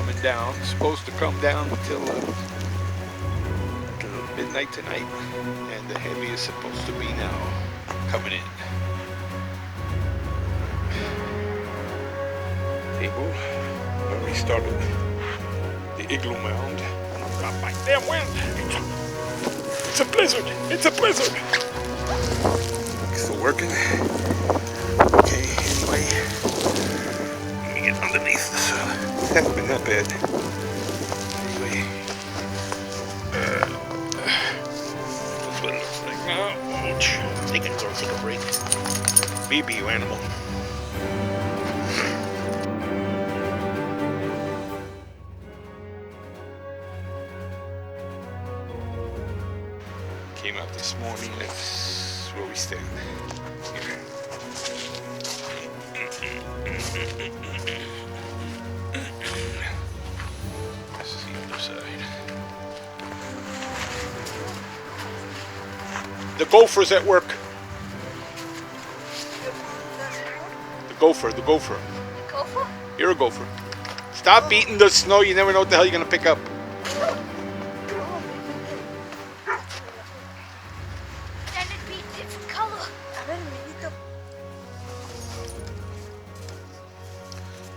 coming down. It's supposed to come down till midnight tonight, and the heavy is supposed to be now coming in. Table where we started the igloo mound. Drop my damn wind! It's a blizzard! It's a blizzard! Still working. Okay, anyway. Let me get underneath this. It hasn't been that bad. Anyway. That's what it looks like now. Ouch. They can go take a break. BB, you animal. Came out this morning, that's where we stand. Here. This is the other side. The gopher's at work. The gopher. Gopher? You're a gopher. Stop eating the snow, you never know what the hell you're gonna pick up.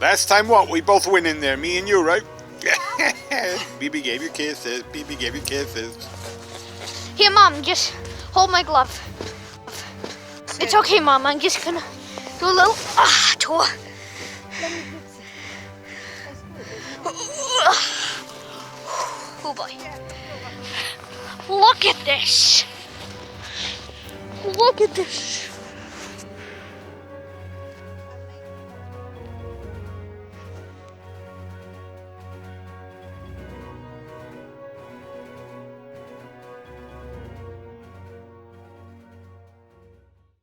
Last time what? We both went in there, me and you, right? BB gave you kisses. BB gave you kisses. Here, Mom, just hold my glove. It's okay, Mom. I'm just gonna do a little tour. Oh boy. Look at this. Look at this.